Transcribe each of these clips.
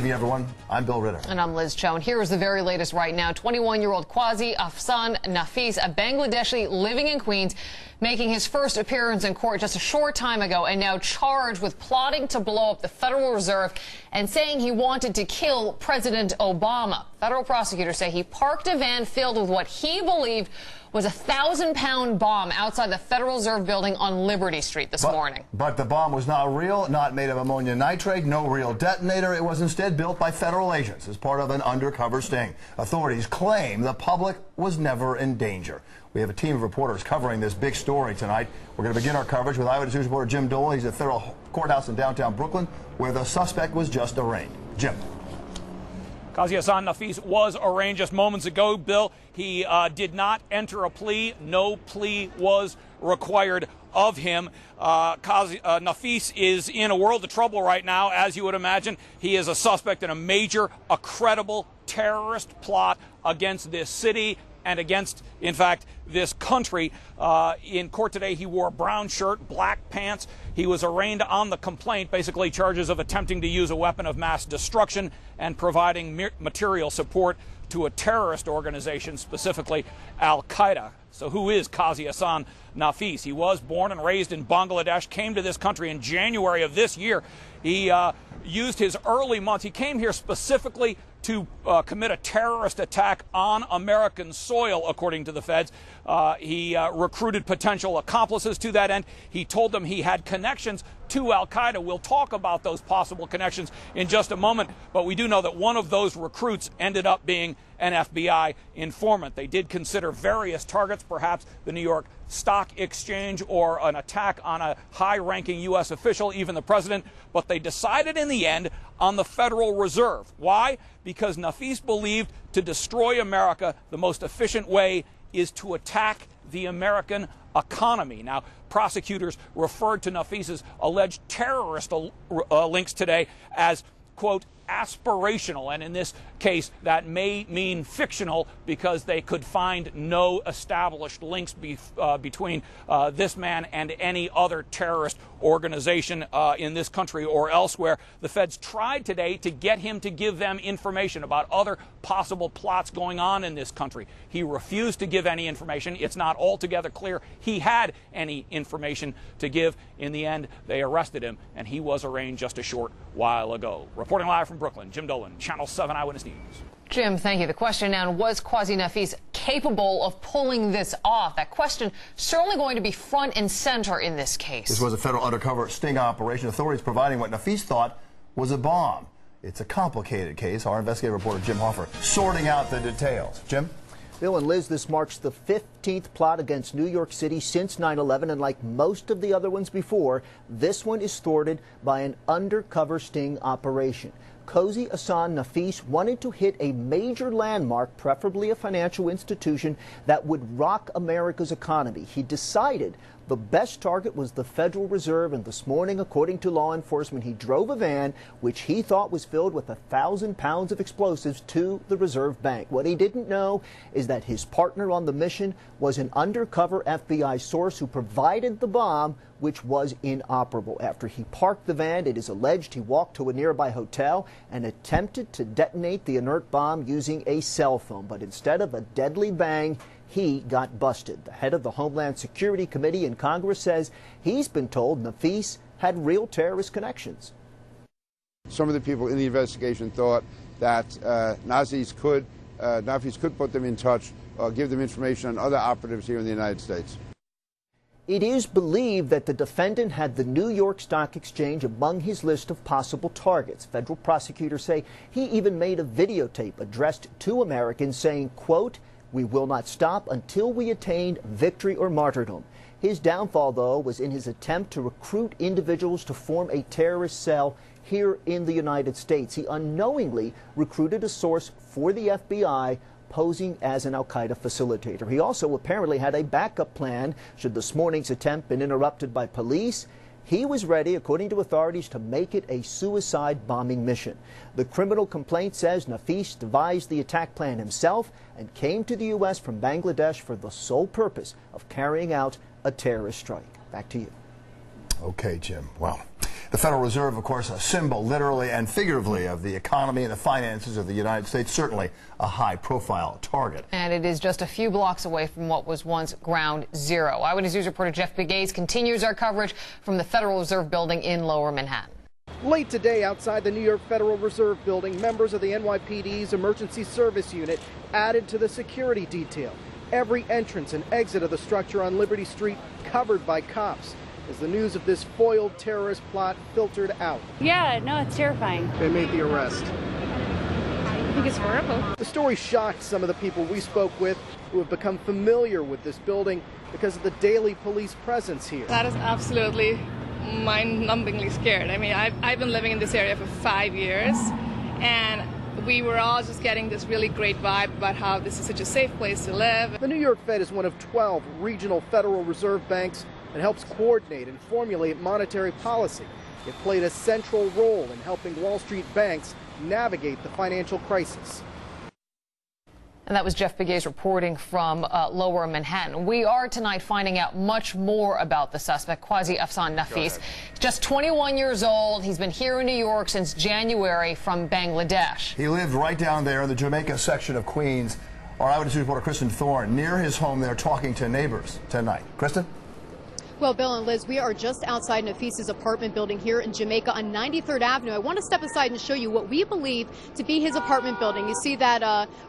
evening, everyone. I'm Bill Ritter. And I'm Liz Cho. And here is the very latest right now. 21-year-old Quazi Ahsan Nafis, a Bangladeshi living in Queens, making his first appearance in court just a short time ago and now charged with plotting to blow up the Federal Reserve and saying he wanted to kill President Obama. Federal prosecutors say he parked a van filled with what he believed was a 1,000-pound bomb outside the Federal Reserve building on Liberty Street this morning. But the bomb was not real, not made of ammonium nitrate, no real detonator. It was instead built by federal agents as part of an undercover sting. Authorities claim the public was never in danger. We have a team of reporters covering this big story tonight. We're going to begin our coverage with Eyewitness News reporter Jim Dolan. He's at the federal courthouse in downtown Brooklyn, where the suspect was just arraigned. Jim. Quazi Ahsan Nafis was arraigned just moments ago, Bill. He did not enter a plea. No plea was required of him. Nafis is in a world of trouble right now, as you would imagine. He is a suspect in a credible terrorist plot against this city and against, in fact, this country. In court today, he wore a brown shirt, black pants. He was arraigned on the complaint, basically charges of attempting to use a weapon of mass destruction and providing material support to a terrorist organization, specifically Al-Qaeda. So who is Quazi Ahsan Nafis? He was born and raised in Bangladesh, came to this country in January of this year. He used his early months. He came here specifically to commit a terrorist attack on American soil, according to the feds. He recruited potential accomplices to that end. He told them he had connections to Al-Qaeda. We'll talk about those possible connections in just a moment, but we do know that one of those recruits ended up being an FBI informant. They did consider various targets, perhaps the New York Stock Exchange or an attack on a high-ranking U.S. official, even the president, but they decided in the end on the Federal Reserve. Why? Because Nafis believed to destroy America, the most efficient way is to attack the American economy. Now, prosecutors referred to Nafis's alleged terrorist links today as, quote, aspirational, and in this case that may mean fictional because they could find no established links between this man and any other terrorist organization in this country or elsewhere. The feds tried today to get him to give them information about other possible plots going on in this country. He refused to give any information. It's not altogether clear he had any information to give. In the end, they arrested him, and he was arraigned just a short while ago. Reporting live from Brooklyn, Jim Dolan, Channel 7 Eyewitness News. Jim, thank you. The question now, was Quazi Nafis capable of pulling this off? That question certainly going to be front and center in this case. This was a federal undercover sting operation. Authorities providing what Nafis thought was a bomb. It's a complicated case. Our investigative reporter Jim Hoffer sorting out the details. Jim? Bill and Liz, this marks the 15th plot against New York City since 9/11, and like most of the other ones before, this one is thwarted by an undercover sting operation. Quazi Ahsan Nafis wanted to hit a major landmark, preferably a financial institution, that would rock America's economy. He decided the best target was the Federal Reserve, and this morning, according to law enforcement, he drove a van which he thought was filled with 1,000 pounds of explosives to the Reserve Bank. What he didn't know is that his partner on the mission was an undercover FBI source who provided the bomb, which was inoperable. After he parked the van, it is alleged he walked to a nearby hotel and attempted to detonate the inert bomb using a cell phone. But instead of a deadly bang, he got busted. The head of the Homeland Security Committee in Congress says he's been told Nafis had real terrorist connections. Some of the people in the investigation thought that Nafis could put them in touch or give them information on other operatives here in the United States. It is believed that the defendant had the New York Stock Exchange among his list of possible targets. Federal prosecutors say he even made a videotape addressed to Americans saying, quote, "We will not stop until we attain victory or martyrdom." His downfall, though, was in his attempt to recruit individuals to form a terrorist cell here in the United States. He unknowingly recruited a source for the FBI, posing as an Al-Qaeda facilitator. He also apparently had a backup plan should this morning's attempt been interrupted by police. He was ready, according to authorities, to make it a suicide bombing mission. The criminal complaint says Nafis devised the attack plan himself and came to the U.S. from Bangladesh for the sole purpose of carrying out a terrorist strike. Back to you. Okay, Jim. Well, The Federal Reserve, of course, a symbol, literally and figuratively, of the economy and the finances of the United States, certainly a high-profile target. And it is just a few blocks away from what was once Ground Zero. Eyewitness News reporter Jeff Begay continues our coverage from the Federal Reserve Building in Lower Manhattan. Late today, outside the New York Federal Reserve Building, members of the NYPD's Emergency Service Unit added to the security detail. Every entrance and exit of the structure on Liberty Street covered by cops as the news of this foiled terrorist plot filtered out. Yeah, no, it's terrifying. They made the arrest. I think it's horrible. The story shocked some of the people we spoke with who have become familiar with this building because of the daily police presence here. That is absolutely mind-numbingly scared. I mean, I've been living in this area for 5 years, and we were all just getting this really great vibe about how this is such a safe place to live. The New York Fed is one of 12 regional Federal Reserve banks that helps coordinate and formulate monetary policy. It played a central role in helping Wall Street banks navigate the financial crisis. And that was Jeff Begay's reporting from Lower Manhattan. We are tonight finding out much more about the suspect, Quazi Ahsan Nafis. Just 21 years old. He's been here in New York since January from Bangladesh. He lived right down there in the Jamaica section of Queens. Our eyewitness reporter Kristen Thorne near his home there talking to neighbors tonight. Kristen? Well, Bill and Liz, we are just outside Nafis's apartment building here in Jamaica on 93rd Avenue. I want to step aside and show you what we believe to be his apartment building. You see that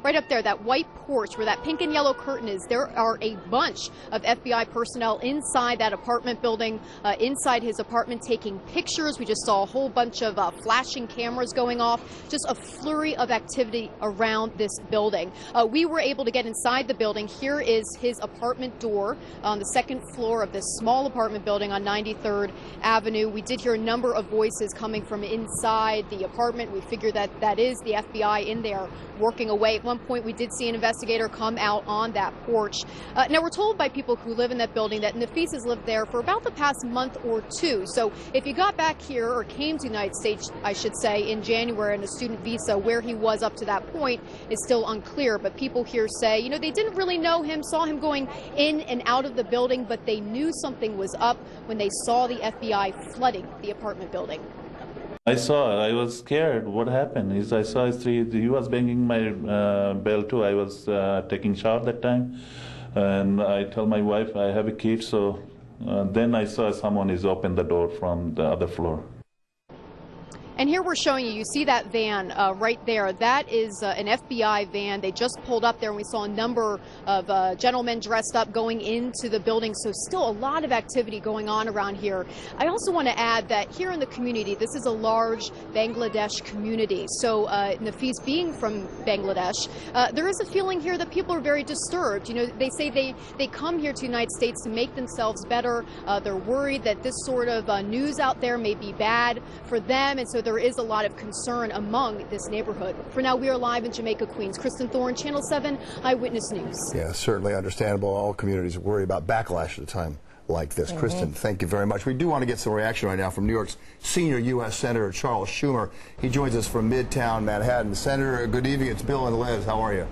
right up there, that white porch where that pink and yellow curtain is. There are a bunch of FBI personnel inside that apartment building, inside his apartment, taking pictures. We just saw a whole bunch of flashing cameras going off, just a flurry of activity around this building. We were able to get inside the building. Here is his apartment door on the second floor of this small apartment building on 93rd Avenue. We did hear a number of voices coming from inside the apartment. We figured that that is the FBI in there working away. At one point, we did see an investigator come out on that porch. Now, we're told by people who live in that building that Nafis has lived there for about the past month or two. So if you got back here or came to the United States, I should say, in January on a student visa, where he was up to that point is still unclear. But people here say, you know, they didn't really know him, saw him going in and out of the building, but they knew something was up when they saw the FBI flooding the apartment building. I was scared. What happened is I saw he was banging my bell too. I was taking shower that time, and I told my wife I have a kid, so then I saw someone is open the door from the other floor. And here we're showing you see that van right there. That is an FBI van. They just pulled up there, and we saw a number of gentlemen dressed up going into the building. So still a lot of activity going on around here. I also want to add that here in the community, this is a large Bangladesh community. So Nafis being from Bangladesh, there is a feeling here that people are very disturbed. You know, they say they come here to the United States to make themselves better. They're worried that this sort of news out there may be bad for them, and so there is a lot of concern among this neighborhood. For now, we are live in Jamaica, Queens. Kristen Thorne, Channel 7 Eyewitness News. Yeah, certainly understandable. All communities worry about backlash at a time like this. Kristen, thank you very much. We do want to get some reaction right now from New York's senior U.S. Senator Charles Schumer. He joins us from Midtown Manhattan. Senator, good evening. It's Bill and Liz. How are you?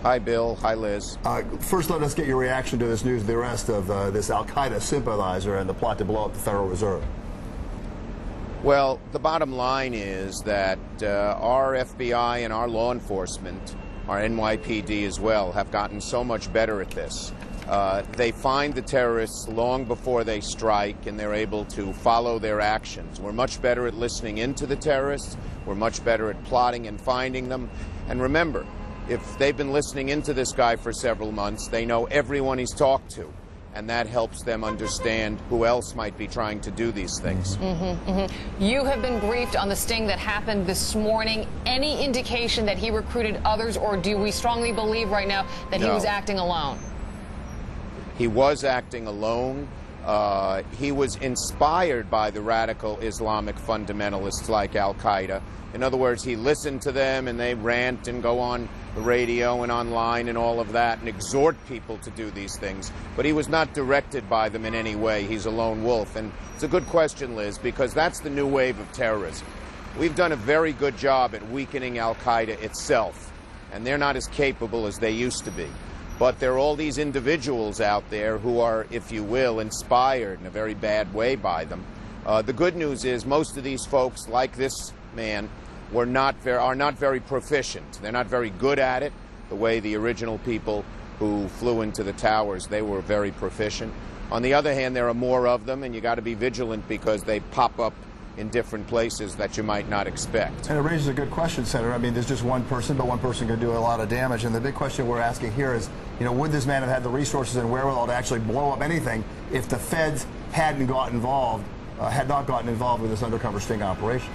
Hi, Bill. Hi, Liz. First, let us get your reaction to this news, the arrest of this al-Qaeda sympathizer and the plot to blow up the Federal Reserve. Well, the bottom line is that our FBI and our law enforcement, our NYPD as well, have gotten so much better at this. They find the terrorists long before they strike, and they're able to follow their actions. We're much better at listening into the terrorists. We're much better at plotting and finding them. And remember, if they've been listening into this guy for several months, they know everyone he's talked to. And that helps them understand who else might be trying to do these things. You have been briefed on the sting that happened this morning. Any indication that he recruited others, or do we strongly believe right now that he was acting alone? He was acting alone. He was inspired by the radical Islamic fundamentalists like al-Qaeda. In other words, he listened to them, and they rant and go on the radio and online and all of that and exhort people to do these things. But he was not directed by them in any way. He's a lone wolf. And it's a good question, Liz, because that's the new wave of terrorism. We've done a very good job at weakening al-Qaeda itself, and they're not as capable as they used to be. But there are all these individuals out there who are, if you will, inspired in a very bad way by them. The good news is most of these folks, like this man, are not very proficient. They're not very good at it, the way the original people who flew into the towers, they were very proficient. On the other hand, there are more of them, and you got to be vigilant because they pop up in different places that you might not expect. And it raises a good question, Senator. I mean, there's just one person, but one person can do a lot of damage. And the big question we're asking here is, you know, would this man have had the resources and wherewithal to actually blow up anything if the feds hadn't got involved, had not gotten involved with this undercover sting operation?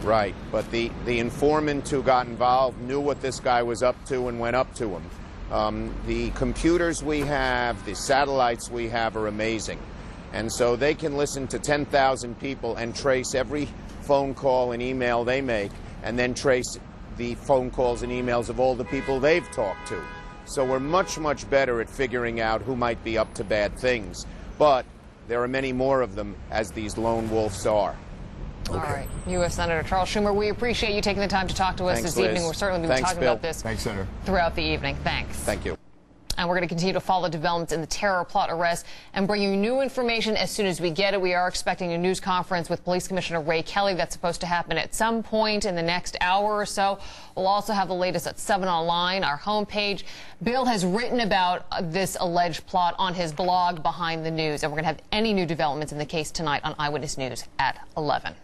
Right, but the informant who got involved knew what this guy was up to and went up to him. The computers we have, the satellites we have are amazing. And so they can listen to 10,000 people and trace every phone call and email they make, and then trace the phone calls and emails of all the people they've talked to. So we're much, much better at figuring out who might be up to bad things. But there are many more of them, as these lone wolves are. All right. U.S. Senator Charles Schumer, we appreciate you taking the time to talk to us this evening. We'll certainly be talking about this throughout the evening. Thanks. Thank you. And we're going to continue to follow developments in the terror plot arrest and bring you new information as soon as we get it. We are expecting a news conference with Police Commissioner Ray Kelly. That's supposed to happen at some point in the next hour or so. We'll also have the latest at 7 Online, our homepage. Bill has written about this alleged plot on his blog, Behind the News. And we're going to have any new developments in the case tonight on Eyewitness News at 11.